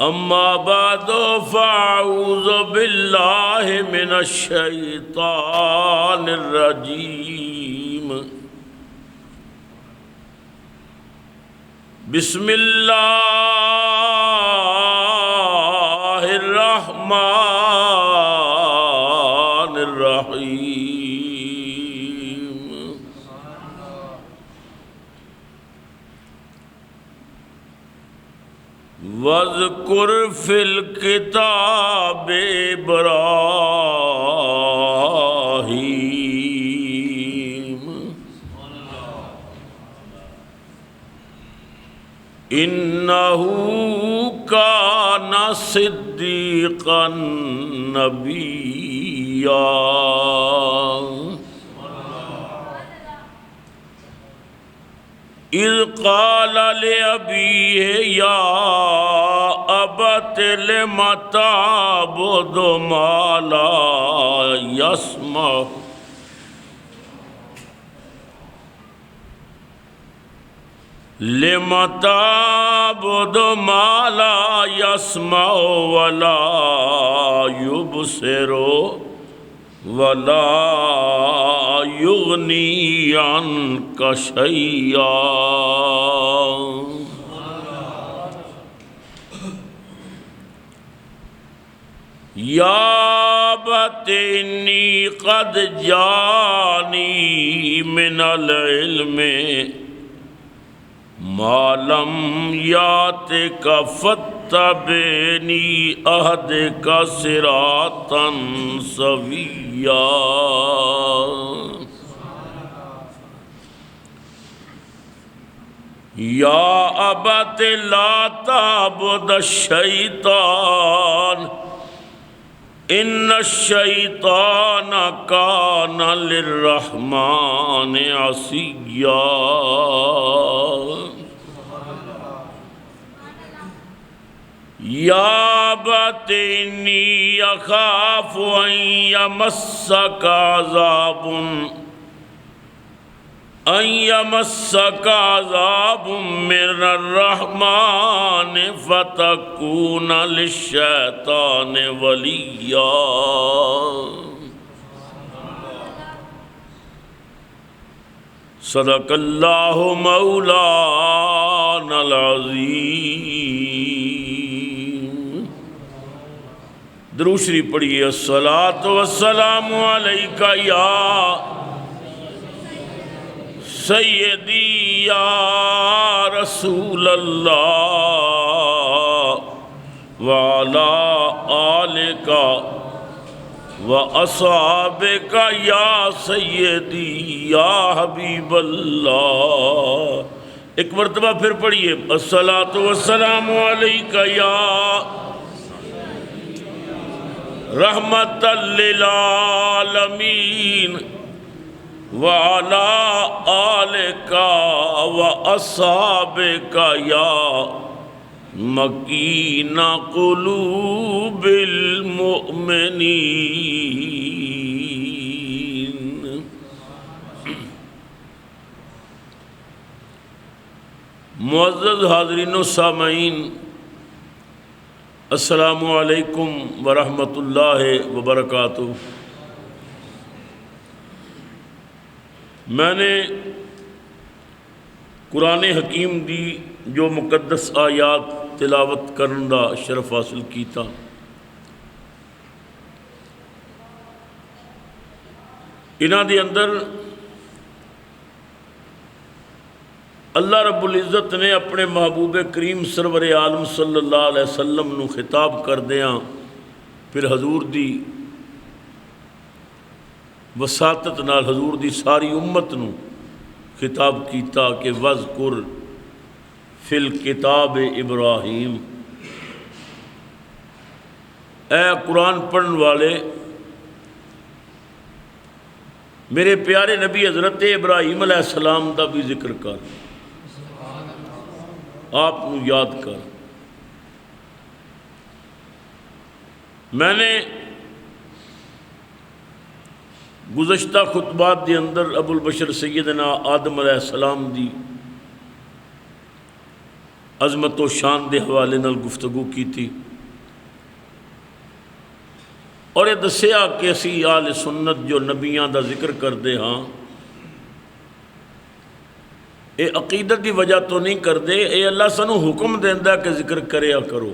اما بعد فاعوذ باللہ من الشیطان الرجیم بسم اللہ الرحمن الرحیم وَاذْكُرْ فِي الْكِتَابِ إِبْرَاهِيمَ إِنَّهُ كَانَ صِدِّيقًا نَبِيًّا اذ قال لأبيه يا أبت لم تعبد ما لا يسمع لم تعبد ما لا يسمع ولا يبصر ولا یغنی عنک شیئا یا ابت انی قد جانی من العلم ما لم یاتک فاتبعنی اہدک صراطا سویا یا ابت لا تعبد الشیطان ان الشیطان کان للرحمن عصیا یا ابت انی اخاف ان یمسک عذاب من الرحمن فتکون للشیطان ولیا صدق اللہ مولانا العظیم۔ درود شریف پڑھیے۔ الصلاۃ والسلام علیک یا سیدی یا رسول اللہ وعلی آلک واصحابک یا سیدی یا حبیب اللہ۔ ایک مرتبہ پھر پڑھیے۔ الصلاۃ والسلام علیک یا رحمت للعالمین وعلى آلك وأصحابك يا مكين قلوب المؤمنين۔ معزز حاضرین و سامعین، السلام علیکم ورحمۃ اللہ وبرکاتہ۔ میں نے قرآن حکیم دی جو مقدس آیات تلاوت کرن دا شرف حاصل کیتا۔ انہاں دے اندر اللہ رب العزت نے اپنے محبوب کریم سرور عالم صلی اللہ علیہ وسلم نو خطاب کردیاں پھر حضور دی وساطت نال حضور دی ساری امت نو خطاب کیتا کہ وذکر فی الکتاب ابراہیم۔ اے قرآن پڑھن والے، میرے پیارے نبی حضرت ابراہیم علیہ السلام دا بھی ذکر کر، آپ نو یاد کر۔ میں نے گزشتہ خطبات دے اندر ابو البشر سیدنا آدم علیہ السلام دی عظمت و شان دے حوالے نال گفتگو کیتی اور یہ دسیا کہ اسی آل سنت جو نبیاں دا ذکر کردے ہاں یہ عقیدت دی وجہ تو نہیں کردے، یہ اللہ سانو حکم دیندا کہ ذکر کریا کرو۔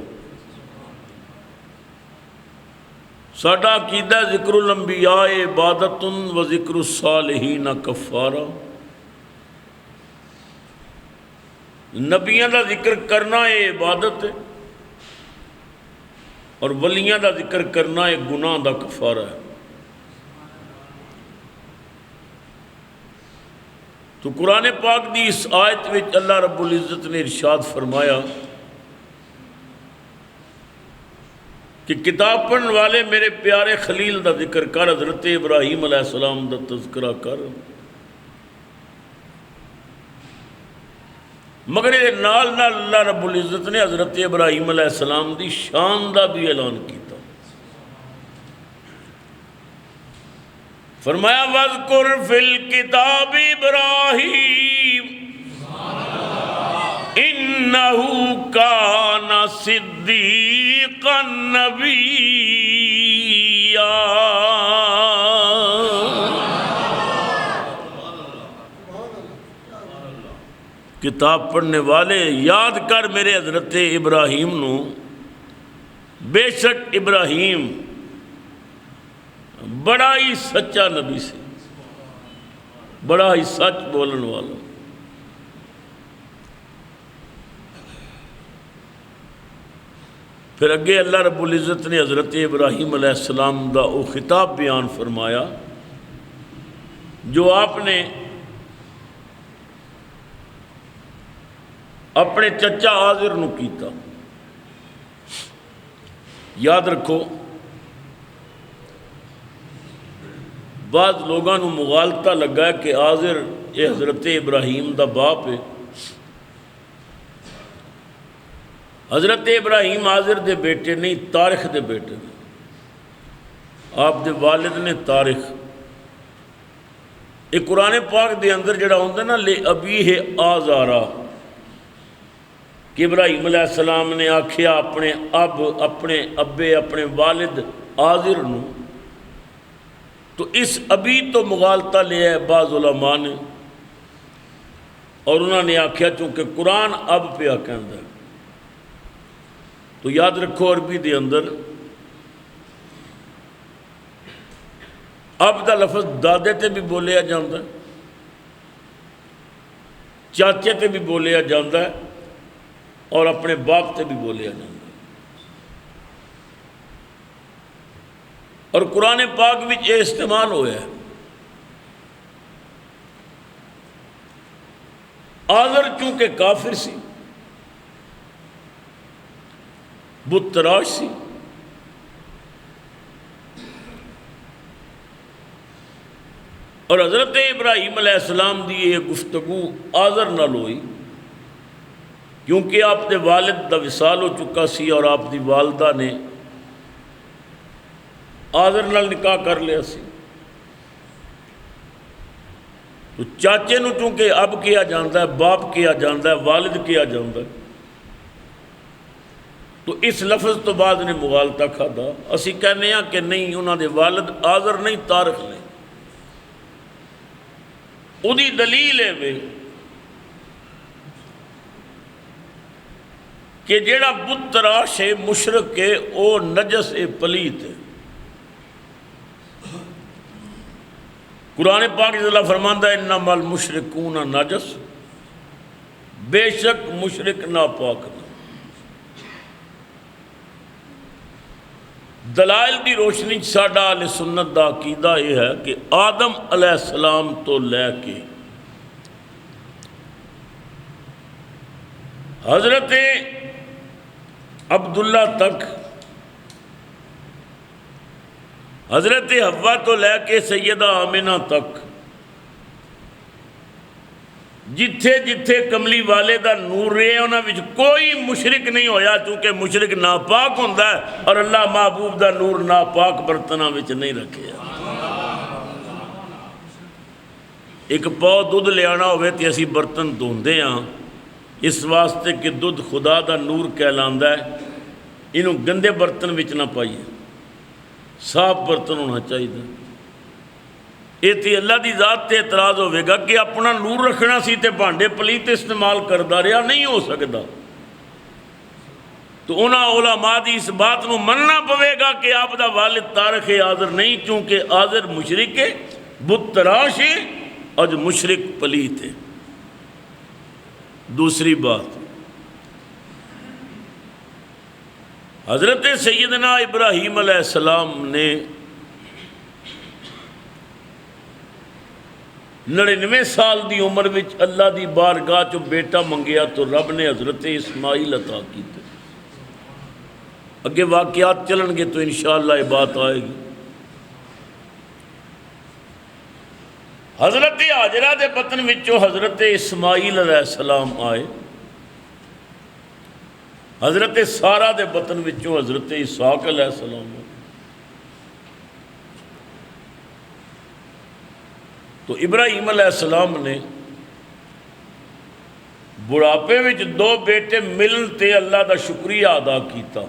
ساڈا عقیدہ ذکر الانبیاء عبادت و ذکر الصالحین کفارہ، نبیاں دا ذکر کرنا یہ عبادت ہے اور ولیاں دا ذکر کرنا یہ گناہ دا کفارہ ہے۔ تو قرآن پاک دی اس آیت وچ اللہ رب العزت نے ارشاد فرمایا کہ کتاب پڑھن والے میرے پیارے خلیل دا ذکر کر، حضرت ابراہیم علیہ السلام دا تذکرہ کر، مگر یہ نال نال اللہ رب العزت نے حضرت ابراہیم علیہ السلام دی شان دا بھی اعلان کیتا۔ فرمایا وَاذْكُرْ فِي الْكِتَابِ إِبْرَاهِيمَ إِنَّهُ كَانَ صِدِّيقًا نَبِيًّا۔ کتاب پڑھنے والے یاد کر میرے حضرت ابراہیم نو، بے شک ابراہیم بڑا ہی سچا نبی سی، بڑا ہی سچ بولن والا۔ پھر اگے اللہ رب العزت نے حضرت ابراہیم علیہ السلام دا او خطاب بیان فرمایا جو آپ نے اپنے چچا آزر نو کیتا۔ یاد رکھو بعض لوگاں نو مغالطہ لگا ہے کہ آزر یہ حضرت ابراہیم دا باپ ہے۔ حضرت ابراہیم آزر دے بیٹے نہیں، تارخ دے بیٹے نے، آپ دے والد نے تارخ۔ ایک قرآن پاک دے اندر جڑا ہوندہ نا لے ابیہ آزارا، کہ ابراہیم علیہ السلام نے آکھیا اپنے اب، اپنے ابے، اپنے والد آزر نو، تو اس ابھی تو مغالطہ لیا ہے بعض علماء نے، اور انہوں نے آکھیا چونکہ قرآن اب پہ آکھاندہ ہے، تو یاد رکھو عربی دے اندر اب دا لفظ دادے تے بھی بولیا جاندہ ہے، چاچے تے بھی بولیا جاندہ ہے، اور اپنے باپ تے بھی بولیا جاندہ ہے۔ اور قرآن پاک میں یہ استعمال ہوا ہے۔ آزر چونکہ کافر سی، بت تراش سی، اور حضرت ابراہیم علیہ السلام دی یہ گفتگو آزر نال ہوئی کیونکہ آپ دے والد دا وصال ہو چکا سی اور آپ دی والدہ نے آزر نال نکاح کر لیا سی۔ تو چاچے نو چونکہ اب کیا جاندہ ہے، باپ کیا جاندہ ہے، والد کیا جاندہ ہے، تو اس لفظ تو بعد نے مغالطہ کھادا۔ اسی کہنے ہیں کہ نہیں، انہاں دے والد آزر نہیں تارخ نے۔ اُدھی دلیل ہے وے کہ جیڑا بت تراش ہے، مشرک ہے، او نجس ہے، پلیت ہے۔ قرآن پاک اللہ فرماندہ ہے انما المشرکون نجس، بے شک مشرک ناپاک نہ۔ دلائل دی روشنی ساڈا اہل سنت دا عقیدہ یہ ہے کہ آدم علیہ السلام تو لے کے حضرت عبداللہ تک، حضرت حوا تو لے کے سیدہ آمنہ تک، جتھے جتھے کملی والے دا نور رہے انہاں وچ کوئی مشرک نہیں ہویا، چونکہ مشرک ناپاک ہوندا ہے اور اللہ محبوب دا نور ناپاک برتناں وچ نہیں رکھے۔ ایک پاؤ دودھ لے آنا ہوئے تے اسی برتن دھوندے ہاں، اس واسطے کہ دودھ خدا دا نور کہلاندا ہے، انہوں گندے برتن وچ نہ پائیے، صاف برتن ہونا چاہیے۔ یہ تو اللہ دی ذات تے اعتراض ہوئے گا کہ اپنا نور رکھنا سی تے بھانڈے پلیت استعمال کردا رہا، نہیں ہو سکتا۔ تو انہاں علماء دی اس بات نو مننا پوے گا کہ آپ دا والد تارخ حاضر نہیں، چونکہ حاضر مشرک ہے، بت تراش ہے، اور مشرک پلیت ہے۔ دوسری بات، حضرت سیدنا ابراہیم علیہ السلام نے 99 سال دی عمر وچ اللہ دی بارگاہ چو بیٹا منگیا تو رب نے حضرت اسماعیل عطا کیتے۔ اگے واقعات چلن گے تو انشاءاللہ یہ بات آئے گی۔ حضرت حاجرہ دے بطن وچوں حضرت اسماعیل علیہ السلام آئے، حضرت سارہ دے بطن وچوں حضرت اسحاق علیہ السلام آئے۔ تو ابراہیم علیہ السلام نے بڑھاپے وچ 2 بیٹے ملن تے اللہ دا شکریہ ادا کیتا۔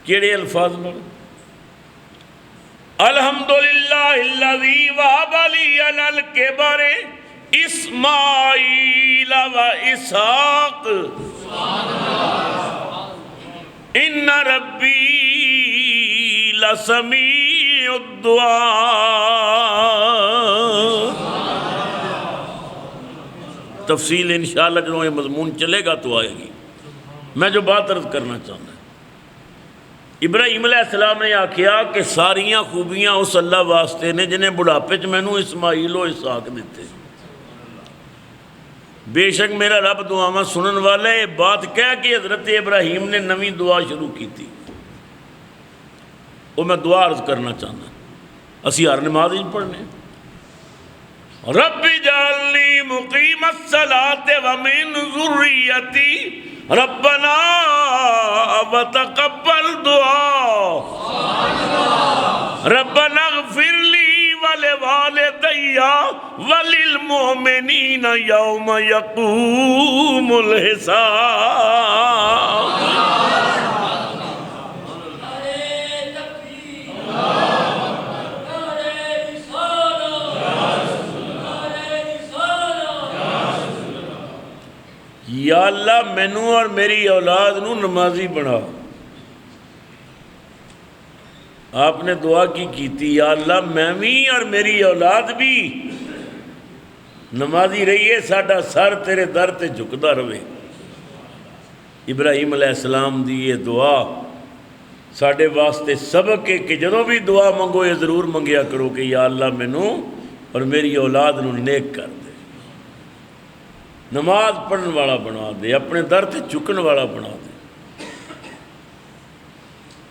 کیڑے الفاظ میں؟ الحمدللہ الذی وہب لی علی الکبر اسماعیل و اسحاق ان ربی لسمیع الدعاء۔ تفصیل انشاءاللہ جو یہ مضمون چلے گا تو آئے گی۔ میں جو بات عرض کرنا چاہتا ہوں، ابراہیم علیہ السلام نے آکھیا کہ ساریاں خوبیاں اس اللہ واسطے نے جنہیں بڑھاپے چ مینوں اسماعیل و اسحاق دیتے۔ بے شک میرا رب دعاواں سنن والا ہے۔ بات کہہ کہ حضرت ابراہیم نے نویں دعا شروع کی تھی، وہ میں دعا عرض کرنا چاہتا ہوں، اسی ہر نماز ہی پڑھنے۔ رب اجعلنی مقیم الصلاۃ ومن ذریتی ربنا وتقبل دعا ربنا اغفر لی ولوالدی وللمؤمنین یوم یقوم الحساب۔ یا اللہ مینوں اور میری اولاد نو نمازی بنا۔ آپ نے دعا کی کیتی، یا اللہ میں بھی اور میری اولاد بھی نمازی رہیے، ساڈا سر تیرے در تے جھکدا رہے۔ ابراہیم علیہ السلام دی یہ دعا ساڈے واسطے سبق ہے کہ جدوں بھی دعا منگو یہ ضرور منگیا کرو کہ یا اللہ مینوں اور میری اولاد نو نیک کر دے، نماز پڑھن والا بنا دے، اپنے در تے چکن والا بنا دے۔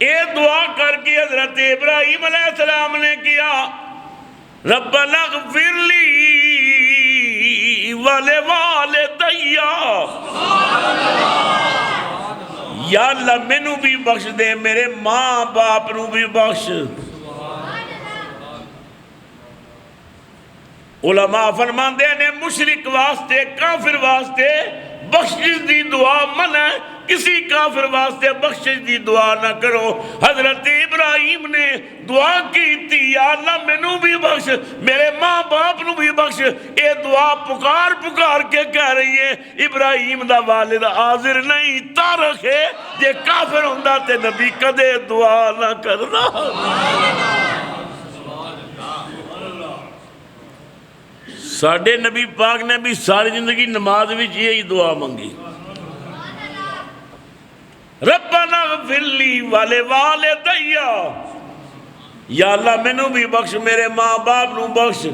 یہ دعا کر کے حضرت ابراہیم علیہ السلام نے کیا، ربنا اغفر لی ولوالدی، یا اللہ مینوں بھی بخش دے، میرے ماں باپ نو بھی بخش۔ علماء فرماندے نے مشرک واسطے، کافر واسطے بخشش دی دعا منع ہے، کسی کافر واسطے بخشش دی دعا نہ کرو۔ حضرت ابراہیم نے دعا کی تھی، یا اللہ مینوں بھی بخش، میرے ماں باپ نو بھی بخش۔ اے دعا پکار پکار کے کہہ رہی ہے۔ ابراہیم دا والد حاضر نہیں، تارخ ہے، جے کافر ہوندا تے نبی کدے دعا نہ کرنا۔ ساڑھے نبی پاک نے بھی ساری زندگی نماز وچ یہی دعا منگی، ربنا اغفر لی ولوالدی، یا اللہ مینوں بھی بخش، میرے ماں باپ نو بخش۔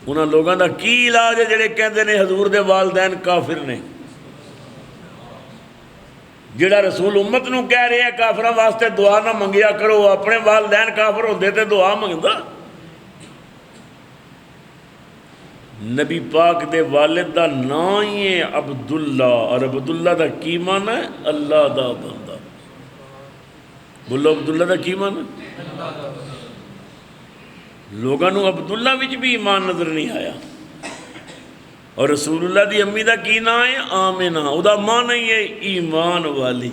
انہاں لوگاں دا کی علاج ہے جڑے کہندے نے حضور دے والدین کافر نے؟ جڑا رسول امت نو کہہ رہے ہیں کافراں واسطے دعا نہ منگیا کرو، اپنے والدین کافر ہوندے تے دعا منگدا؟ نبی پاک دے والد دا نام ہی ہے عبداللہ، اور عبداللہ دا کی معنی ہے؟ اللہ دا بندہ۔ بولو عبداللہ دا کی معنی ہے؟ لوگوں کو عبداللہ وچ بھی ایمان نظر نہیں آیا. اور رسول اللہ دی امی دا کی نام ہے؟ آمنہ. او دا معنی ہی ہے ایمان والی.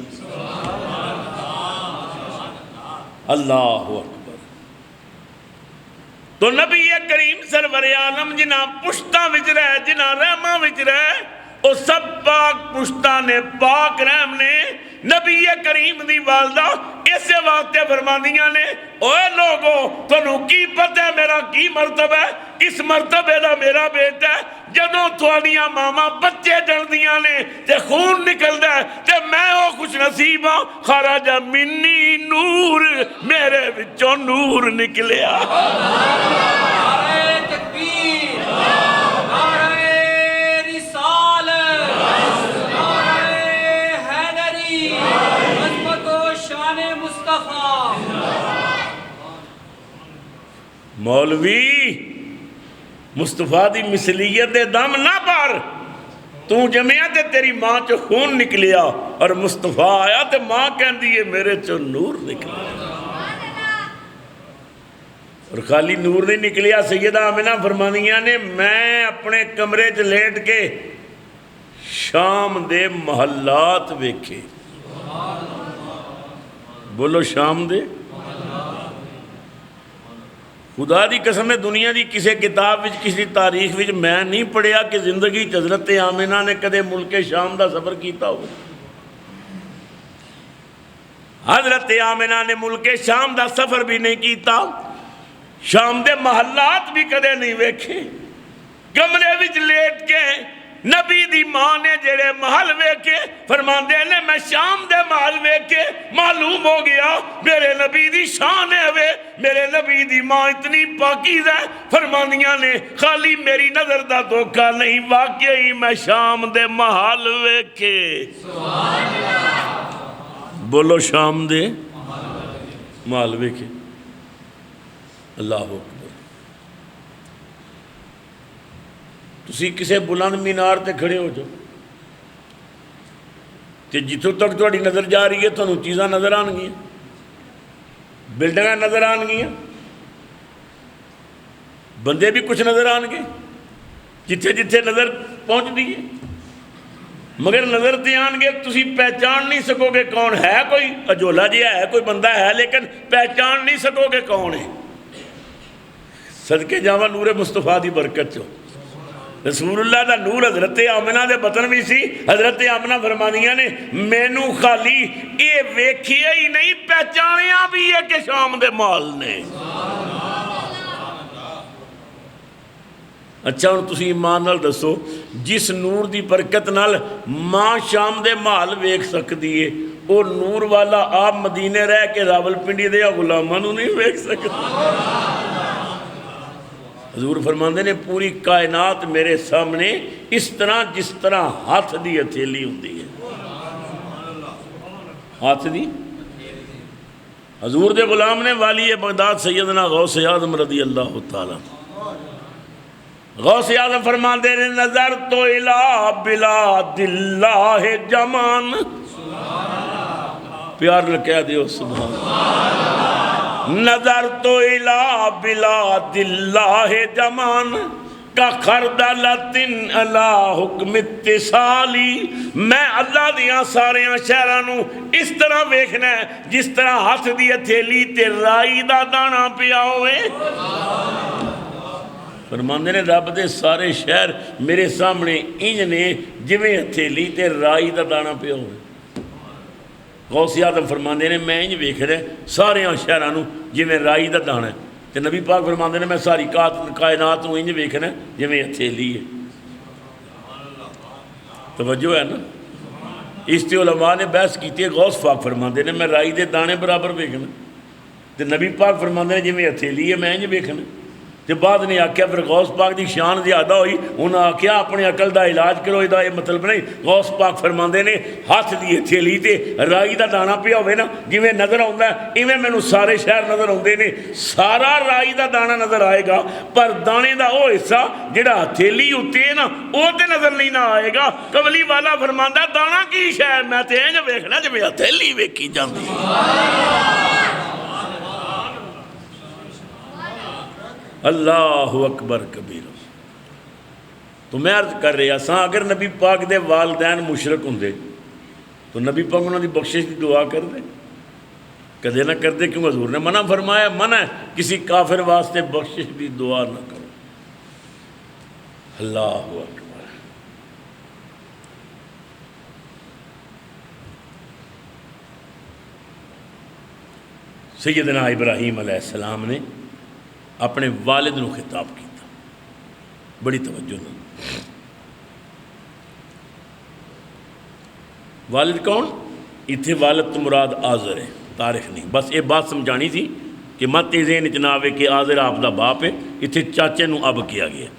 اللہ اکبر. تو نبی کریم سرور عالم جنہ پشتاں وچ رہے، جنہ رحماں وچ رہے، او سب پاک پشتاں نے، پاک رحم نے نبی کریم دی والدہ اسے واسطے فرماندیاں نے اوے لوگو تنوں کی پتہ ہے میرا کی مرتبہ ہے؟ اس مرتبے دا میرا بیٹا ہے جدوں تھوڑیاں ماما بچے جلدیاں نے تے خون نکلدا ہے تے میں او خوش نصیب ہاں خرج منی نور، میرے وچوں نور نکلیا. نعرہ تکبیر، نعرہ رسالت، نعرہ حیدری، عظمت و شان مصطفیٰ. مولوی مصطفیٰ دی مثلیت دے دم نہ پر تو جمعیہ تے تیری ماں چو خون نکلیا اور مصطفیٰ آیا تے ماں کہن دیئے میرے چو نور نکلیا. اور خالی نور نہیں نکلیا، سیدہ آمنہ فرمانیاں نے میں اپنے کمرے چ لیٹ کے شام دے محلات ویکھے. بولو شام دے. خدا دی قسم ہے دنیا دی کسی کتاب وچ کسی تاریخ وچ میں نہیں پڑھیا کہ زندگی حضرت آمنہ نے کدے ملک شام دا سفر کیتا ہو. حضرت آمنہ نے ملک شام دا سفر بھی نہیں کیتا، شام دے محلات بھی کدے نہیں ویکھے. کمرے وچ لیٹ کے نبی دی ماں نے جڑے محل ویکھے فرماندے نے میں شام دے محل ویکھے معلوم ہو گیا میرے نبی دی شان ہے وے، میرے نبی دی ماں اتنی پاکیزہ ہے. فرماندیاں نے خالی میری نظر دا دھوکہ نہیں، واقعی میں شام دے محل ویکھے. بولو شام دے محل ویکھے. اللہ اکبر. تسی کسے بلند مینار تے کھڑے ہو جاؤ تے جتوں تک تہاڈی نظر جا رہی ہے تانوں چیزاں نظر آن گیاں، بلڈنگاں نظر آن گیاں، بندے بھی کچھ نظر آن گے جتھے جتھے نظر پہنچ دی ہے، مگر نظر تے آن گے تسی پہچان نہیں سکو گے کون ہے. کوئی اجولا جی ہے، کوئی بندہ ہے لیکن پہچان نہیں سکو گے کون ہے. صدقے جاواں نور مصطفیٰ دی برکت چو. رسول اللہ دا نور حضرت آمنہ دے بطن بھی سی. حضرت آمنہ فرمانیاں نے مینوں خالی اے ویکھیا ہی نہیں پہچانیا بھی ہے کہ شام دے مال نے. اچھا ہن تسی ایمان نال دسو جس نور دی برکت نال ماں شام دے مال ویکھ سکدی ہے وہ نور والا آپ مدینے رہ کے راولپنڈی دے غلاماں نوں نہیں ویکھ سکدا. حضور فرماندے نے پوری کائنات میرے سامنے اس طرح جس طرح ہاتھ دی ہتھیلی ہوندی ہے. ہاتھ دی. حضور دے غلام نے والی بغداد سیدنا غوث اعظم رضی اللہ تعالیٰ. غوث اعظم فرماندے نے نظر تو الہ بلاد اللہ جمان. پیار نہ کہہ دیو سبحان اللہ. نظر تو الہ بلاد اللہ جمان کا خردلتن علی حکم اتصالی. میں اللہ دیاں ساریاں شہرانوں اس طرح ویکھنا ہے جس طرح ہاتھ دی ہتھیلی تے رائی دا دانا پیا ہوئے. فرماندے نے رب دے سارے شہر میرے سامنے انج نے جویں ہتھیلی تے رائی دا دانا پیا ہوئے. غوث اعظم فرماندے نے میں انج ویکھ رہا سارے شہرانوں جویں رائی دا دانا ہے تے نبی پاک فرماندے نے میں ساری کائنات نوں انج ویکھنا جویں ہتھیلی ہے. توجہ ہے نا. اس تے علماء نے بحث کیتی ہے. غوث پاک فرماندے نے میں رائی دے دانے برابر ویکھنا تے نبی پاک فرماندے نے جویں ہتھیلی ہے میں انج ویکھنا. تے بعد نے آکھیا پھر غوث پاک دی شان زیادہ ہوئی انہاں آکھیا اپنے عقل دا علاج کرو. یہ یہ مطلب نہیں. غوث پاک فرماندے نے ہاتھ دی ہتھیلی تے رائی دا دانا پیا ہوئے نا جویں نظر آوندا ہے ایویں مینوں سارے شہر نظر آندے نے. سارا رائی دا دانا نظر آئے گا پر دانے دا وہ حصہ جڑا ہتھیلی اُتے ہے نا وہ تے نظر نہیں نہ آئے گا. کملی والا فرماندا دانا کی شے میں تے انج ویکھنا جویں ہتھیلی ویکھی جاندی. اللہ اکبر کبیر۔ تو میں عرض کر رہا سا اگر نبی پاک دے والدین مشرک ہوں تو نبی پاک انہوں دی بخشش کی دعا کر دے؟ کدے نہ کر دے، کیوں حضور نے منع فرمایا، منع ہے کسی کافر واسطے بخشش کی دعا نہ کرو۔ اللہ اکبر۔ سیدنا ابراہیم علیہ السلام نے اپنے والد نو خطاب کیتا، بڑی توجہ نہ۔ والد کون؟ اتنے والد تو مراد آزر ہے، تاریخ نہیں، بس یہ بات سمجھانی تھی کہ مت یہ ذہن وچ نہ آوے کہ آزر آپ دا باپ ہے، اتنے چاچے نو اب کیا گیا۔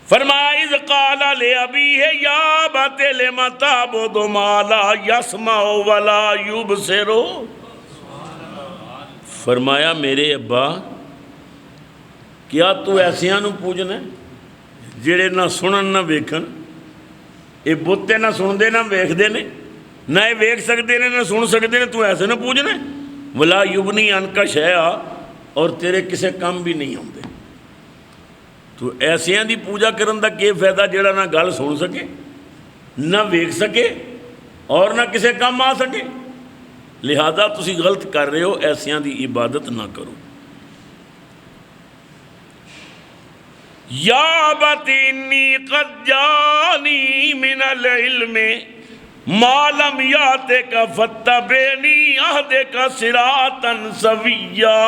فرمایا اذ قال لابیہ یا ابت لم تعبد ما لا یسمع ولا یبصر۔ فرمایا میرے ابا کیا تو ایسیاں نو پوجنا ہے جڑے نہ سنن نہ ویکھن؟ یہ بتے نہ سندے نہ ویکھدے نے، نہ یہ ویکھ سکتے نے نہ سن سکتے نے، تو ایسے نہ پوجنا ہے؟ ولا یبنی عنک شیئا، اور تیرے کسے کم بھی نہیں ہوندے۔ تو ایسیاں دی پوجا کرن دا کی فائدہ جڑا نہ گل سن سکے، نہ ویکھ سکے، اور نہ کسے کم آ سکے؟ لہذا تسی غلط کر رہے ہو، ایسیاں دی عبادت نہ کرو۔ یا ابت انی قد جانی من العلم ما لم یاتک فاتبعنی اہدک صراطا سویا۔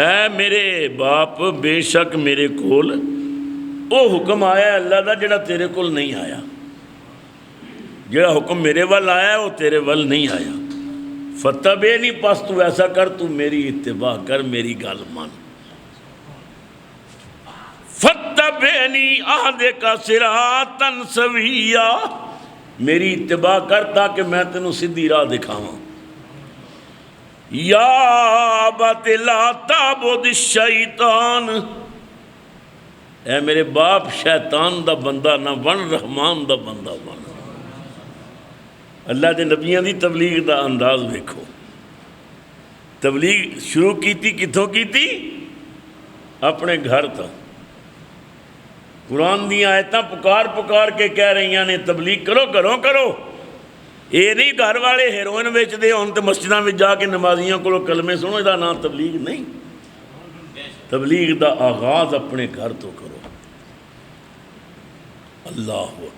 اے میرے باپ بے شک میرے کول او حکم آیا ہے اللہ دا جڑا تیرے کول نہیں آیا، جڑا حکم میرے وال آیا ہے وہ تیرے وال نہیں آیا۔ فتبعنی، پس تو ایسا کر، تو میری اتباع کر، میری گل مان۔ فتبعنی اہدک صراطا سویا، میری اتباع کر تاکہ میں تینوں سیدھی راہ دکھاواں۔ یا ابت لا تعبد الشیطان، اے میرے باپ شیطان دا بندہ نہ بن، رحمان دا بندہ بن۔ اللہ دے نبیوں دی تبلیغ دا انداز دیکھو۔ تبلیغ شروع کیتی کتھوں کیتی؟ اپنے گھر تا۔ قرآن دی آیتاں پکار پکار کے کہہ رہی ہیں تبلیغ کرو کرو کرو۔ یہ نہیں گھر والے ہیروئن بیچتے ہون تے مسجداں وچ جا کے نمازیاں کولوں کلمے سنو، دا نام تبلیغ نہیں۔ تبلیغ دا آغاز اپنے گھر تو کرو۔ اللہ اکبر۔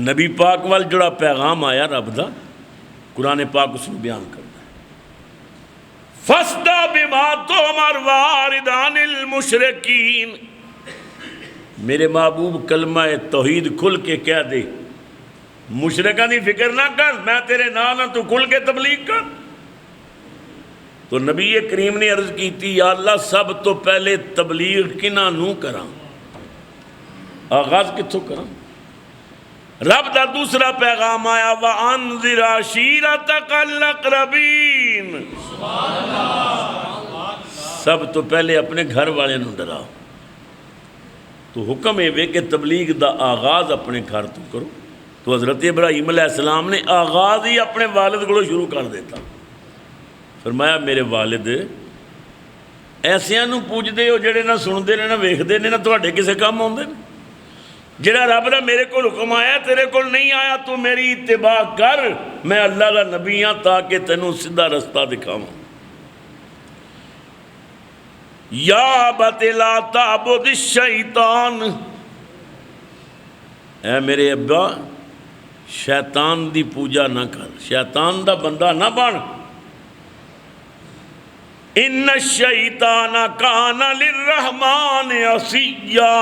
نبی پاک وال جڑا پیغام آیا رب دا، قرآن پاک اس میں بیان کرتا ہے۔ فَاسْدَعْ بِمَا تُؤْمَرْ وَأَعْرِضْ عَنِ الْمُشْرِكِينَ، میرے محبوب کلمہ توحید کھل کے کہہ دے، مشرکاں دی فکر نہ کر، میں تیرے نال ہاں، تو کھل کے تبلیغ کر۔ تو نبی کریم نے عرض کی تھی یا اللہ سب تو پہلے تبلیغ کنہاں نوں کراں، آغاز کتھوں کراں؟ رب دا دوسرا پیغام آیا وَأَنذِرْ عَشِيرَتَكَ الْأَقْرَبِينَ، سب تو پہلے اپنے گھر والے نوں ڈراؤ۔ تو حکم ہے کہ تبلیغ دا آغاز اپنے گھر تو کرو۔ تو حضرت ابراہیم علیہ السلام نے آغاز ہی اپنے والد کو شروع کر دیتا۔ فرمایا میرے والد ایسیاں نوں پوجدے ہو جڑے نہ سندے نے نہ ویکھدے نے، نہ تواڈے کسے کام آوندے نے۔ جڑا رب دا میرے کو حکم آیا تیرے کو نہیں آیا، تو میری اتباع کر، میں اللہ دا نبی ہاں تاکہ تینوں سیدھا رستہ دکھاواں۔ یا ابت لا تعبد الشیطان، اے میرے ابا شیطان دی پوجا نہ کر، شیطان دا بندہ نہ بن۔ ان الشیطان کان للرحمن عصیا،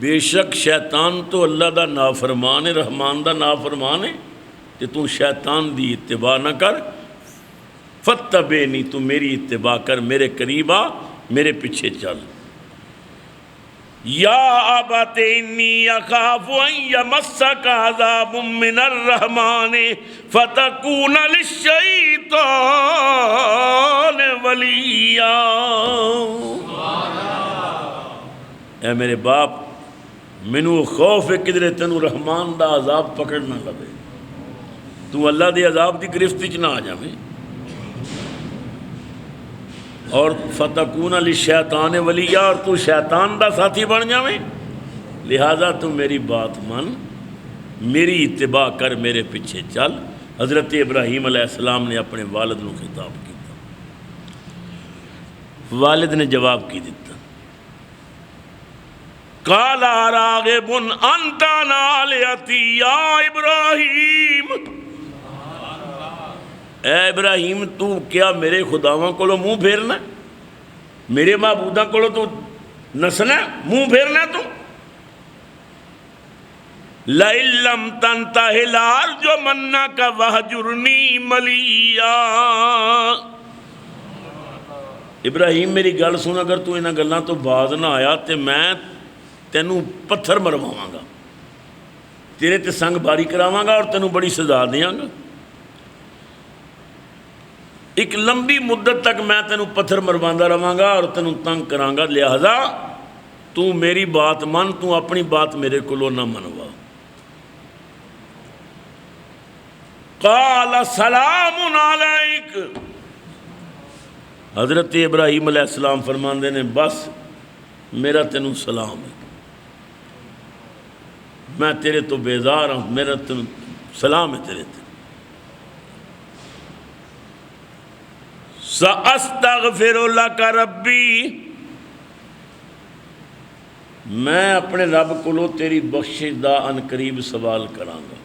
بے شک شیطان تو اللہ دا نافرمان ہے، رحمان دا نافرمان ہے، کہ تو شیطان دی اتباع نہ کر۔ فتبعنی، تو میری اتباع کر، میرے قریب آ، میرے پیچھے چل۔ یا ابت انی اخاف ان یمسک عذاب من الرحمن فتکون للشیطان ولیا، اے میرے باپ مینوں خوف ہے کدھر تینوں رحمان دا عذاب پکڑ نہ لوے، تو اللہ دے عذاب دی گرفت چ نہ آ جاویں اور فتکون للشیطان ولیا، اور تو شیطان دا ساتھی بن جاویں۔ لہذا تو میری بات من، میری اتباع کر، میرے پیچھے چل۔ حضرت ابراہیم علیہ السلام نے اپنے والد نو خطاب کیا، والد نے جواب کی دیتا، قال راغب انت عن آلہتی یا ابراہیم، اے ابراہیم تو کیا میرے خداواں کولو منہ پھیرنا، میرے معبوداں کولو تو نسنا، منہ پھیرنا تو؟ لَإِن لَّمْ تَنْتَهِ لَأَرْجُمَنَّكَ وَاهْجُرْنِي مَلِيًّا۔ ابراہیم میری گل سن، اگر تو انہاں گلاں تو باز نہ آیا تے میں تینوں پتھر مرواواں گا، تیرے تے سنگ باری کراواں گا اور تینوں بڑی سزا دیاں گا۔ ایک لمبی مدت تک میں تینوں پتھر مرواندہ رہاں گا اور تینوں تنگ کراں گا، لہذا تو میری بات من، تو اپنی بات میرے کولو نہ منوا۔ قال سلام علیک، حضرت ابراہیم علیہ السلام فرماندے نے بس میرا تینوں سلام ہے، میں تیرے تو بیزار ہوں، میرا تینوں سلام ہے تیرے تے۔ سأستغفر لک ربی، میں اپنے رب کولو تیری بخشش دا ان قریب سوال کراں گا۔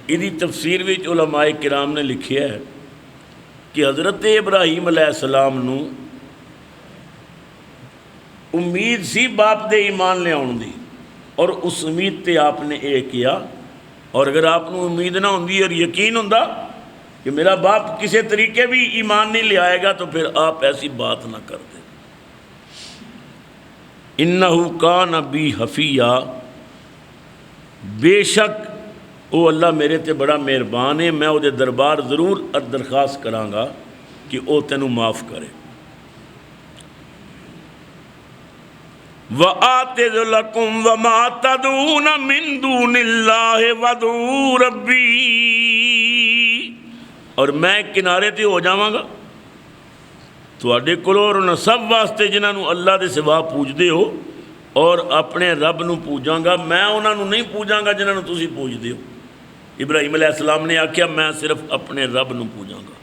ایدی تفسیر وچ علماء کرام نے لکھیا ہے کہ حضرت ابراہیم علیہ السلام نو امید سی باپ دے ایمان لے آن دی، اور اس امید تے آپ نے اے کیا، اور اگر آپ نو امید نہ ہوندی اور یقین ہوندا کہ میرا باپ کسی طریقے بھی ایمان نہیں لے آئے گا تو پھر آپ ایسی بات نہ کرتے۔ انہو کان بی حفیہ، بے شک او اللہ میرے تے بڑا مہربان ہے، میں او دے دربار ضرور درخواست کراں گا کہ او تینوں معاف کرے۔ وَآتِذُ لَكُمْ وَمَا تَدْعُونَ مِن دُونِ اللَّهِ وَادْعُوا رَبِّي، اور میں کنارے تے ہو جاواں گا تواڈے کولوں اور انہاں سب واسطے جنہاں نو اللہ دے سوا پوجدے ہو، اور اپنے رب نو پوجاں گا، میں انہاں نو نہیں پوجاں گا جنہاں نو تسی پوجدے ہو۔ ابراہیم علیہ السلام نے آکھیا میں صرف اپنے رب نو پوجاں گا۔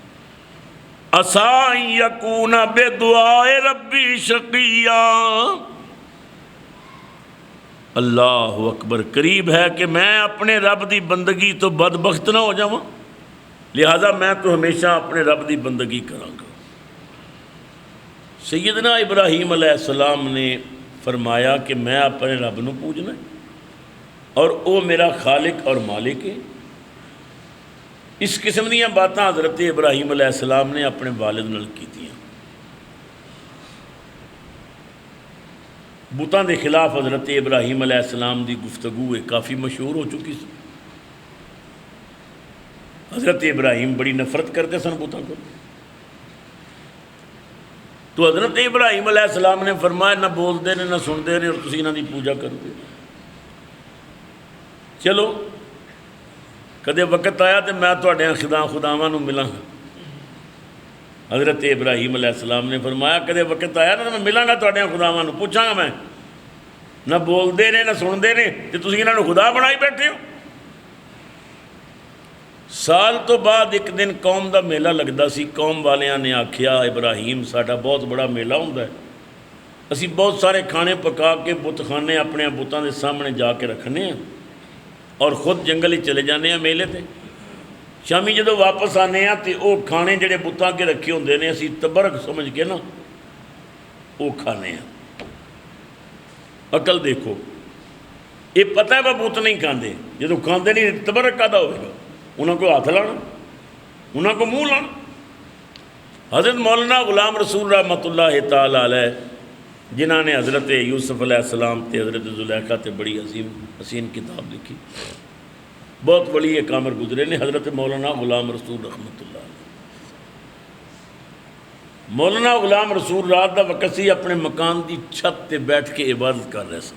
عسیٰ ان یکون بدعاء ربی شقیا، اللہ اکبر، قریب ہے کہ میں اپنے رب دی بندگی تو بدبخت نہ ہو جاواں، لہذا میں تو ہمیشہ اپنے رب دی بندگی کراں گا۔ سیدنا ابراہیم علیہ السلام نے فرمایا کہ میں اپنے رب نو پوجنا ہے اور او میرا خالق اور مالک ہے۔ اس قسم دیاں باتاں حضرت ابراہیم علیہ السلام نے اپنے والد نال کیتیاں۔ بتاں دے خلاف حضرت ابراہیم علیہ السلام دی گفتگو کافی مشہور ہو چکی سی۔ حضرت ابراہیم بڑی نفرت کرتے سن بتاں کو، تو حضرت ابراہیم علیہ السلام نے فرمایا نہ بولتے نے نہ سنتے نے اور تسی انہاں دی پوجا کرتے۔ چلو کدے وقت آیا تو میں تواڈے خداواں نو ملاں گا۔ حضرت ابراہیم علیہ السلام نے فرمایا کدے وقت آیا نا میں ملاں گا تواڈے خداواں نو، پوچھاں گا میں، نہ بولتے نے نہ سنتے نے تے تسی انہاں نو خدا بنائی بیٹھے ہو۔ سال تو بعد ایک دن قوم دا میلہ لگدا سی، قوم والیاں نے آکھیا ابراہیم ساڈا بہت بڑا میلہ ہوندا ہے، اسی بہت سارے کھانے پکا کے بت خانے اپنے بتاں دے سامنے جا کے رکھنے ہیں اور خود جنگل ہی چلے جانے ہیں میلے تے، شامی جدو واپس آنے ہیں تو وہ کھانے جڑے بتاں کے رکھے ہوندے نے اسی تبرک سمجھ کے نا وہ کھانے ہیں۔ عقل دیکھو، یہ پتہ ہے وہ بت نہیں کھاندے، جدو کھاندے نہیں تبرک کادا ہوئے گا، انہوں کو ہاتھ لانا، انہوں کو منہ لانا۔ حضرت مولانا غلام رسول رحمۃ اللہ تعالی علیہ جنہاں نے حضرت یوسف علیہ السلام تے حضرت زلیخا تے بڑی عظیم حسین کتاب لکھی، بہت بڑی ایک عامر گزرے نے حضرت مولانا غلام رسول رحمۃ اللہ علیہ۔ مولانا غلام رسول رات دا وقت سی اپنے مکان دی چھت تے بیٹھ کے عبادت کر رہے سن۔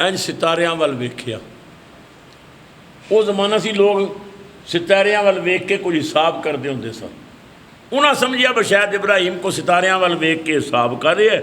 ਇੰਜ ਸਿਤਾਰਿਆਂ ਵੱਲ ਵੇਖਿਆ। ਉਹ ਜ਼ਮਾਨਾ ਸੀ ਲੋਕ ਸਿਤਾਰਿਆਂ ਵੱਲ ਵੇਖ ਕੇ ਕੁਝ ਹਿਸਾਬ ਕਰਦੇ ਹੁੰਦੇ ਸਨ। ਉਹਨਾਂ ਸਮਝਿਆ ਵੀ ਸ਼ਾਇਦ ਇਬਰਾਹੀਮ ਕੋ ਸਿਤਾਰਿਆਂ ਵੱਲ ਵੇਖ ਕੇ ਹਿਸਾਬ ਕਰ ਰਿਹਾ ਹੈ।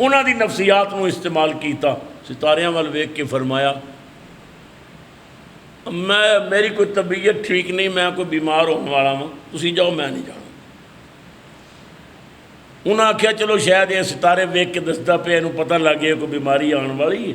ਉਹਨਾਂ ਦੀ ਨਫਸੀਆਤ ਨੂੰ ਇਸਤੇਮਾਲ ਕੀਤਾ। ਸਿਤਾਰਿਆਂ ਵੱਲ ਵੇਖ ਕੇ ਫਰਮਾਇਆ ਮੇਰੀ ਕੋਈ ਤਬੀਅਤ ਠੀਕ ਨਹੀਂ, ਮੈਂ ਕੋਈ ਬਿਮਾਰ ਹੋਣ ਵਾਲਾ ਵਾਂ, ਤੁਸੀਂ ਜਾਓ, ਮੈਂ ਨਹੀਂ ਜਾਣਾ। ਉਹਨਾਂ ਆਖਿਆ ਚਲੋ ਸ਼ਾਇਦ ਇਹ ਸਿਤਾਰੇ ਵੇਖ ਕੇ ਦੱਸਦਾ ਪਿਆ, ਇਹਨੂੰ ਪਤਾ ਲੱਗ ਗਿਆ ਕੋਈ ਬਿਮਾਰੀ ਆਉਣ ਵਾਲੀ ਹੈ।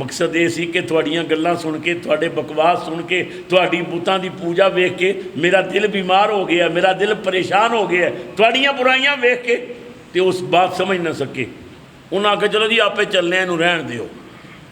ਮਕਸਦ ਇਹ ਸੀ ਕਿ ਤੁਹਾਡੀਆਂ ਗੱਲਾਂ ਸੁਣ ਕੇ, ਤੁਹਾਡੇ ਬਕਵਾਸ ਸੁਣ ਕੇ, ਤੁਹਾਡੀ ਬੁੱਤਾਂ ਦੀ ਪੂਜਾ ਵੇਖ ਕੇ ਮੇਰਾ ਦਿਲ ਬਿਮਾਰ ਹੋ ਗਿਆ, ਮੇਰਾ ਦਿਲ ਪਰੇਸ਼ਾਨ ਹੋ ਗਿਆ, ਤੁਹਾਡੀਆਂ ਬੁਰਾਈਆਂ ਵੇਖ ਕੇ। ਤੇ ਉਸ ਬਾਤ ਸਮਝ ਨਾ ਸਕੇ। ਉਹਨਾਂ ਆਖਿਆ ਚਲੋ ਜੀ ਆਪੇ ਚੱਲਨੇ, ਇਹਨੂੰ ਰਹਿਣ ਦਿਓ।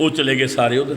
ਉਹ ਚਲੇ ਗਏ ਸਾਰੇ ਉਧਰ।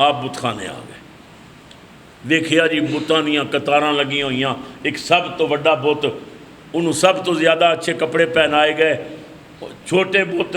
ਆਪ ਬੁੱਤਖਾਨੇ ਆ ਗਏ। ਵੇਖਿਆ ਜੀ ਬੁੱਤਾਂ ਦੀਆਂ ਕਤਾਰਾਂ ਲੱਗੀਆਂ ਹੋਈਆਂ। ਇੱਕ ਸਭ ਤੋਂ ਵੱਡਾ ਬੁੱਤ, ਉਹਨੂੰ ਸਭ ਤੋਂ ਜ਼ਿਆਦਾ ਅੱਛੇ ਕੱਪੜੇ ਪਹਿਨਾਏ ਗਏ। ਛੋਟੇ ਬੁੱਤ,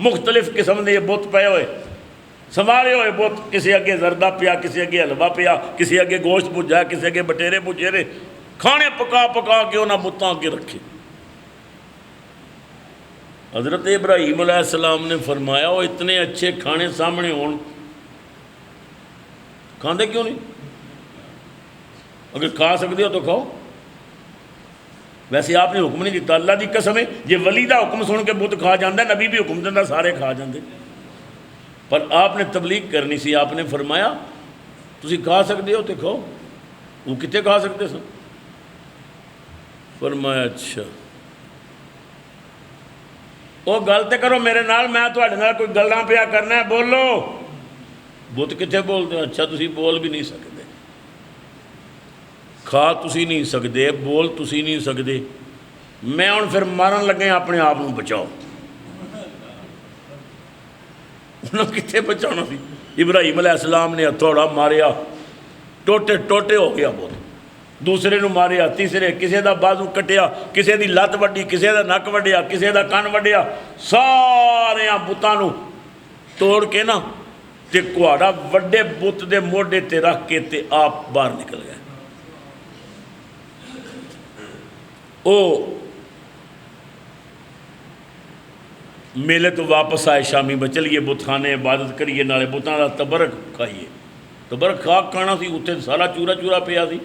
ਮੁਖਤਲਿਫ ਕਿਸਮ ਦੇ ਬੁੱਤ ਪਏ ਹੋਏ, ਸੰਭਾਲੇ ਹੋਏ ਬੁੱਤ। ਕਿਸੇ ਅੱਗੇ ਜ਼ਰਦਾ ਪਿਆ, ਕਿਸੇ ਅੱਗੇ ਹਲਵਾ ਪਿਆ, ਕਿਸੇ ਅੱਗੇ ਗੋਸ਼ਤ ਭੁੱਜਾ, ਕਿਸੇ ਅੱਗੇ ਬਟੇਰੇ ਭੁੱਜੇ। ਖਾਣੇ ਪਕਾ ਪਕਾ ਕੇ ਉਹਨਾਂ ਬੁੱਤਾਂ ਅੱਗੇ ਰੱਖੇ। حضرت ابراہیم علیہ السلام نے فرمایا وہ اتنے اچھے کھانے سامنے ہون کھاندے کیوں نہیں؟ اگر کھا سکتے ہو تو کھاؤ۔ ویسے آپ نے حکم نہیں دیتا، اللہ دی قسم ہے جی ولی دا حکم سن کے بت کھا جاندہ ہے، نبی بھی حکم دیتا سارے کھا جاندے، پر آپ نے تبلیغ کرنی سی۔ آپ نے فرمایا تسی کھا سکتے ہو تو کھاؤ۔ وہ کتے کھا سکتے سن؟ فرمایا اچھا وہ گلتے کرو میرے نال، میں تواڈے نال کوئی گلاں پیا کرنا ہے، بولو۔ بت کتنے بولتے ہیں؟ اچھا تسی بول بھی نہیں سکتے، کھا تسی نہیں سکتے، بول تسی نہیں سکتے، میں ہن پھر مارن لگے اپنے آپ کو بچاؤ۔ انہوں کتنے بچانا سی؟ ابراہیم علیہ السلام نے ہتھوڑا ماریا، ٹوٹے ٹوٹے ہو گیا بت، دوسرے نو ماریا، تیسرے کسے دا بازو کٹیا، کسے دی لت وڈی، کسے دا نک وڈیا، کسے دا کان وڈیا، سارے بتاں نو توڑ کے نا تے کہاڑا وڈے بت دے موڈے تے رکھ کے تے آپ باہر نکل گئے۔ او میلے تو واپس آئے شامی بچلیے بت خانے عبادت کریے، نالے بتاں دا تبرک کھائیے۔ تبرک کھا کھانا سی، اتنے سارا چورا چورا پیا سی،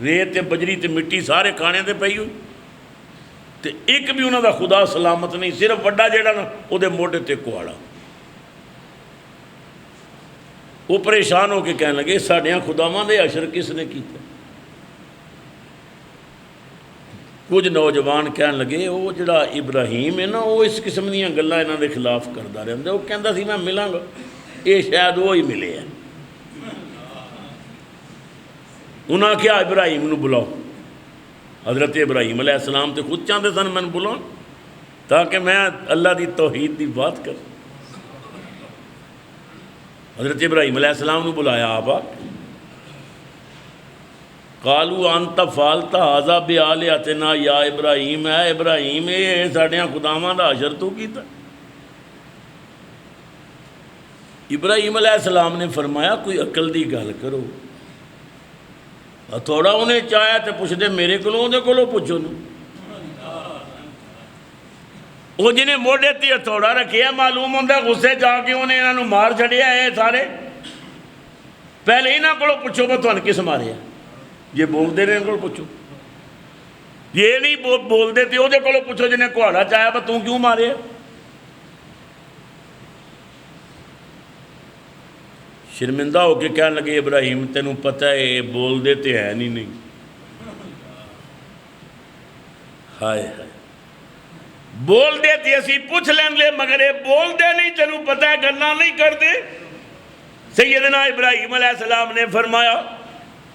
ریت تے بجری تے مٹی سارے کھانے تے پئی ہوئی، تے ایک بھی انہوں دا خدا سلامت نہیں، صرف وڈا جیڑا نا او دے موڈے تے کہاڑا۔ وہ پریشان ہو کے کہنے لگے ساڈیاں خداواں دے عشر کس نے کیتا؟ کچھ نوجوان کہنے لگے وہ جڑا ابراہیم ہے نا وہ اس قسم دیاں گلاں انہاں دے خلاف کردا رہندا، وہ کہندا سی میں ملاں گا، یہ شاید وہی ملے ہے۔ انہاں کیا ابراہیم نو بلاؤ۔ حضرت ابراہیم علیہ السلام تے خود چاہتے سن میں بلاؤ تاکہ میں اللہ دی توحید دی بات کر۔ حضرت ابراہیم علیہ السلام نو بلایا، آپ قالوا انت فعلت ھذا بآلہتنا یا ابراہیم، اے ابراہیم اے ساڈیاں خداواں دا حشر تو کیتا۔ ابراہیم علیہ السلام نے فرمایا کوئی عقل دی گل کرو، تھوڑا انہیں چاہیا تو پوچھ دے میرے کولوں دے کولوں پوچھو نا۔ وہ جنہیں موڈے تے تھوڑا رکھیا معلوم ہوندہ غصے جا کے انہیں انہوں مار چھڑیا ہے سارے، پہلے انہاں کولوں پوچھو بس تھوڑا کس مارے ہیں، یہ بول دے رہے ہیں کولوں پوچھو، یہ نہیں بول دے تے وہ دے کولوں پوچھو جنہیں کہاڑا چاہیا بس توں کیوں مارے ہیں۔ شرمندہ ہو کے کہنے لگے ابراہیم تینوں پتہ ہے بول دیتے ہیں نہیں۔ ہائے ہائے بول دیتے اسی پوچھ لیں لے مگر یہ بول دے نہیں، تینوں پتہ ہے گلنا نہیں کر دے۔ سیدنا ابراہیم علیہ السلام نے فرمایا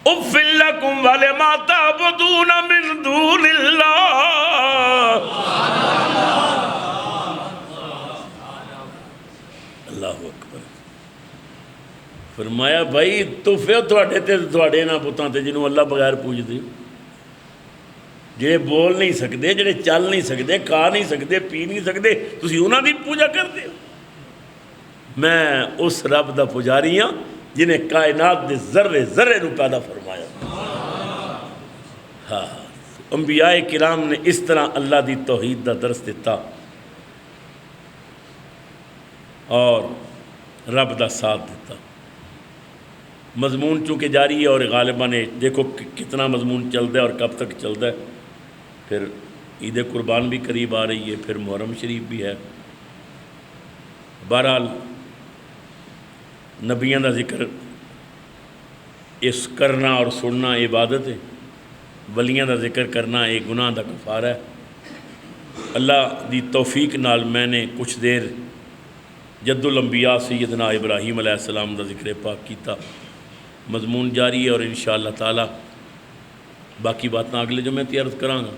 اُفٍ لَكُمْ وَلِمَا تَعْبُدُونَ مِن دُونِ اللَّهِ۔ اللہ اکبر۔ فرمایا بھائی تو پھر تھوڑے تے تھوڑے نہ بتاں تے جنہوں اللہ بغیر پوچھ دے، ਜਿਹੜੇ ਬੋਲ ਨਹੀਂ ਸਕਦੇ, ਜਿਹੜੇ ਚੱਲ ਨਹੀਂ ਸਕਦੇ, ਖਾ ਨਹੀਂ ਸਕਦੇ, ਪੀ ਨਹੀਂ ਸਕਦੇ, ਤੁਸੀਂ ਉਹਨਾਂ ਦੀ ਪੂਜਾ ਕਰਦੇ ਹੋ। ਮੈਂ ਉਸ ਰੱਬ ਦਾ ਪੁਜਾਰੀ ਹਾਂ ਜਿਹਨੇ ਕਾਇਨਾਤ ਦੇ ਜ਼ਰਰੇ ਜ਼ਰਰੇ ਨੂੰ ਪੈਦਾ ਫਰمایا۔ ہاں انبیاء کرام نے اس طرح اللہ دی توحید دا درس دیتا اور رب دا ساتھ دیتا۔ مضمون چونکہ جاری ہے اور غالباً نے دیکھو کتنا مضمون چلتا ہے اور کب تک چلتا ہے۔ پھر عید قربان بھی قریب آ رہی ہے، پھر محرم شریف بھی ہے۔ بہرحال نبیوں دا ذکر اس کرنا اور سننا عبادت ہے، ولیاں دا ذکر کرنا ایک گناہ دا کفارہ ہے۔ اللہ دی توفیق نال میں نے کچھ دیر جد الانبیاء سیدنا ابراہیم علیہ السلام دا ذکر پاک کیتا، مضمون جاری ہے اور انشاءاللہ تعالی باقی باتیں اگلے جمعے تے عرض کراں گا۔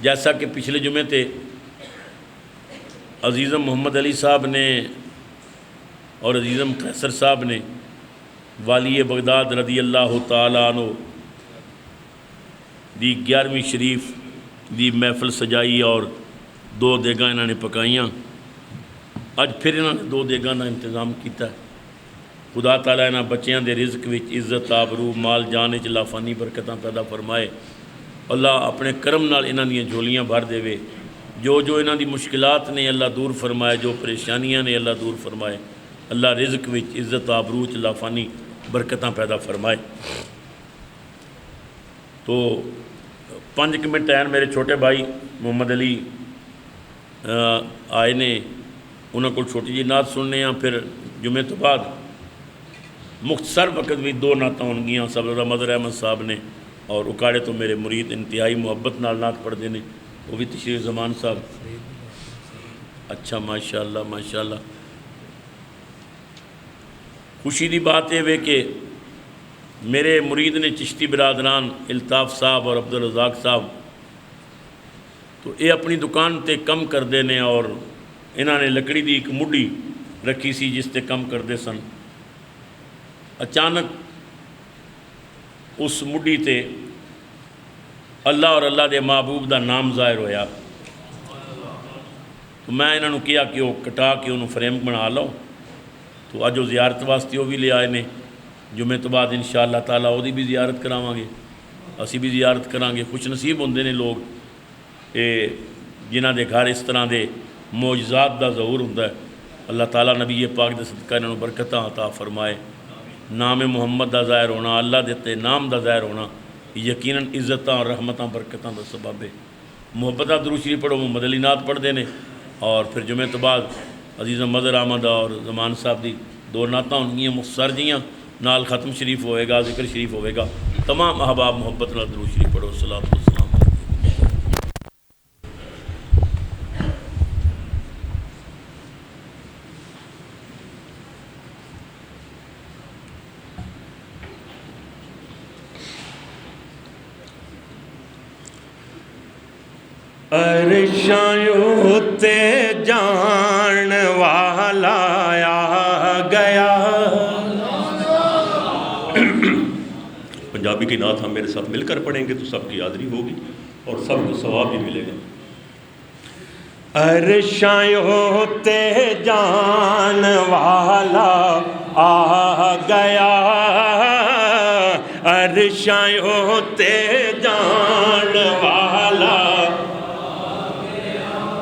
جیسا کہ پچھلے جمعے تے عزیزم محمد علی صاحب نے اور عزیزم قیصر صاحب نے والی بغداد رضی اللہ تعالیٰ عنہ دی 11ویں شریف دی محفل سجائی اور 2 دیگاں انہوں نے پکائیاں۔ اج پھر انہوں نے 2 دیگاں کا انتظام کیتا ہے۔ خدا تعالیٰ انہاں بچیاں دے رزق وچ عزت آبرو مال جان وچ لافانی برکتاں پیدا فرمائے۔ اللہ اپنے کرم نال انہاں دیاں جھولیاں بھر دے، جو انہاں دی مشکلات نے اللہ دور فرمائے، جو پریشانیاں نے اللہ دور فرمائے۔ اللہ رزق وچ عزت آبرو وچ لافانی برکتاں پیدا فرمائے۔ تو 5 منٹ ہیں، میرے چھوٹے بھائی محمد علی آئے نے، انہوں کو چھوٹی جی نعت سننے ہیں، پھر جمعے تو بعد مختصر وقت بھی 2 نعتاں ہون گیاں صبر مدر احمد صاحب نے، اور اکاڑے تو میرے مرید انتہائی محبت نال نعت پڑھتے ہیں، وہ بھی تشریف زمان صاحب۔ اچھا ماشاءاللہ ماشاءاللہ۔ خوشی دی بات ہے کہ میرے مرید نے چشتی برادران الطاف صاحب اور عبدالرزاق صاحب تو یہ اپنی دکان تے کم کرتے ہیں، اور انہوں نے لکڑی دی ایک مڈی رکھی سی جس تے کم کرتے سن۔ اچانک اس مڈی تے اللہ اور اللہ دے محبوب دا نام ظاہر ہویا، تو میں انہوں نے کیا کہ وہ کٹا کے انہوں فریم بنا لو، تو اج وہ زیارت واسطے وہ بھی لے آئے نے۔ جمعے تو بعد انشاءاللہ تعالیٰ وہ بھی زیارت کراواں گے، اسی بھی زیارت کران گے۔ خوش نصیب ہوندے نے لوگ جنہاں دے گھر اس طرح دے معجزات دا ظہور ہوندا ہے۔ اللہ تعالیٰ نبی پاک دے صدقہ انہاں نوں برکتاں عطا فرمائے۔ نام محمد دا ظاہر ہونا، اللہ دے نام دا ظاہر ہونا یقیناً عزتاں اور رحمتاں برکتاں دا سبب ہے۔ محبت درود شریف پڑھو، محمد علی نعت پڑھتے ہیں، اور پھر جمعے تو بعد عزیزم مظہر احمد اور زمان صاحب دی 2 نعتاں ہونگیاں مختصر جیاں، نال ختم شریف ہوئے گا، ذکر شریف ہوئے گا۔ تمام احباب محبت نال درود شریف پڑھو۔ الصلاۃ والسلام۔ عرشوں تے جان والا آ گیا۔ پنجابی کی نعت ہم میرے ساتھ مل کر پڑھیں گے تو سب کی حاضری ہوگی اور سب کو ثواب بھی ملے گا۔ عرشوں تے جان والا آ گیا، عرشوں تے جان والا،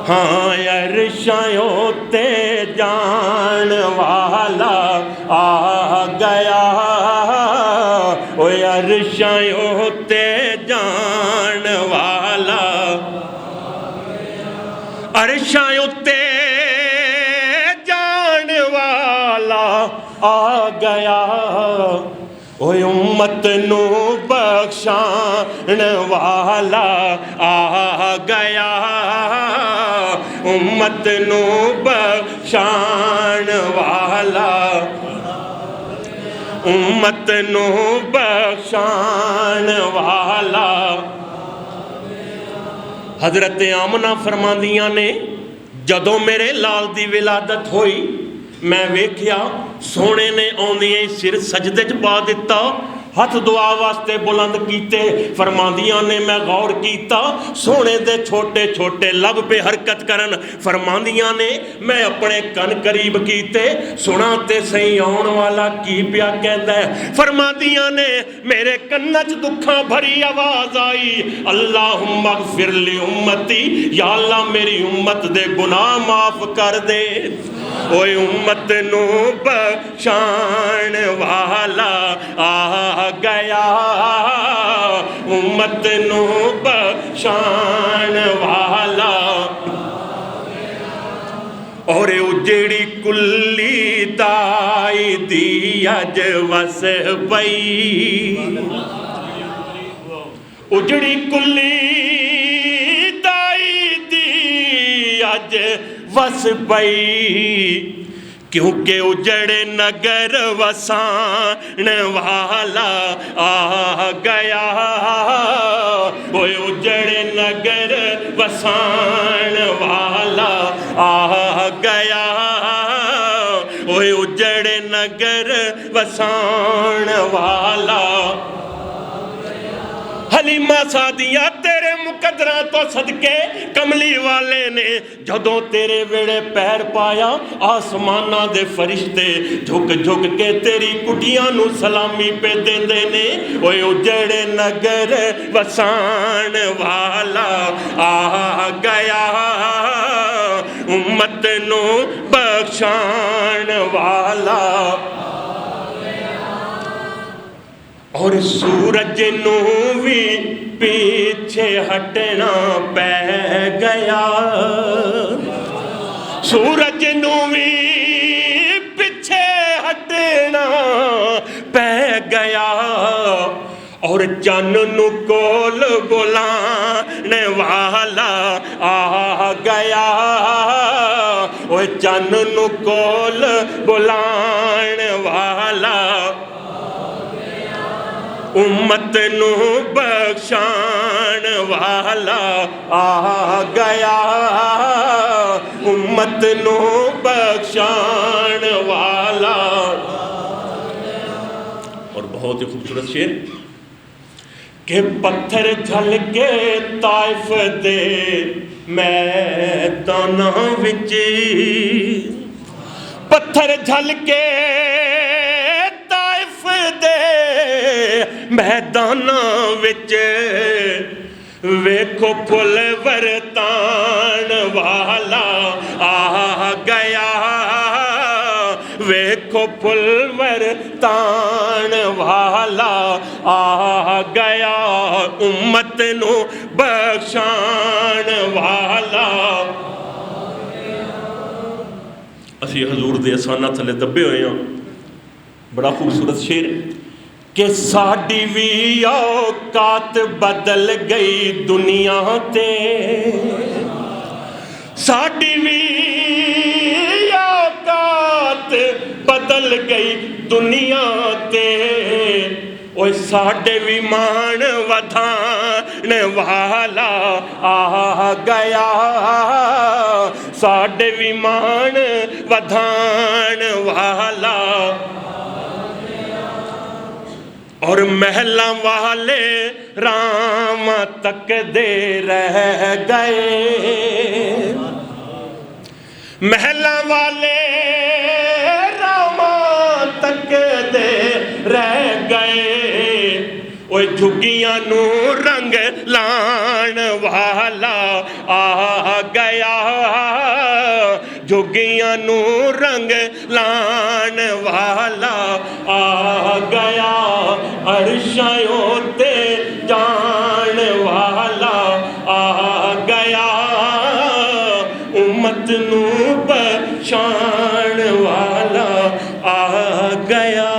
ہاں عرشوں تے جان والا آ گیا، او عرشوں تے جان والا، عرشوں تے جان والا آ گیا، او امت نو بخشان والا آ گیا، امت نو بخشان والا، امت نو بخشان والا۔ حضرت آمنہ فرماندیاں نے جدوں میرے لال دی ولادت ہوئی میں ویکھیا سونے نے آندیاں سر سجدے چ پا دیتا، ہاتھ دعا واسطے بلند کیتے فرماندیاں نے میں غور کیتا سونے دے چھوٹے چھوٹے لب پہ حرکت کرن فرماندیاں نے میں اپنے کن قریب کیتے سنا تے سہی آن والا کی پیا کہندا ہے فرماندیاں نے میرے کنچ دکھاں بھری آواز آئی اللہم اغفر لی امتی یا اللہ میری امت دے گناہ معاف کر دے اوے امت نو بخشان والا آ گیا امت نو بخشان والا اور اجڑی کلی تائی دی اج وس پئی اجڑی کلی تائی دی اج وس پئی کیونکہ اجڑے نگر وسان والا آ گیا اوے اجڑے نگر وسان والا آ گیا اوے اجڑے نگر وسان والا حلیمہ سعدیہ تیرے مقدرہ تو صدقے کملی والے نے جدوں تیرے ویڑے پیر پایا آسمانہ دے فرشتے جھک جھک کے تیری کٹیاں نو سلامی پہ دے دینے اوے اجڑے نگر وسان والا آ گیا امت نو بخشان والا اور سورج نو بھی پیچھے ہٹنا پہ گیا سورج نو بھی پیچھے ہٹنا پہ گیا اور چن نو کول بلانے والا آ گیا اور چن نو کول بلانے والا امت نو بخشان والا آ گیا امت نو بخشان والا اور بہت ہی خوبصورت شعر کہ پتھر جھل کے طائف دے میداناں وچ پتھر جھل کے طائف دے میداناں وچ ویکھو پھل ورتان والا آ گیا ویکھو پھل ورتان والا آ گیا امت نو بخشان والا اسی حضور دے احساناں تھلے دبے ہوئے ہیں بڑا خوبصورت شعر کہ ساڈی وی اوقات بدل گئی دنیا تے ساڈی وی اوقات بدل گئی دنیا تے اوے ساڈے وی مان ودھان والا آ گیا ساڈے وی مان ودھان والا اور محلاں والے رام تک دے رہ گئے محلاں والے رام تک دے رہ گئے اوے جھگیاں نو رنگ لان والا آ گیا جھگیاں نو رنگ لان والا آ گیا عرشوں تے جان والا آ گیا امت نو بخشان والا آ گیا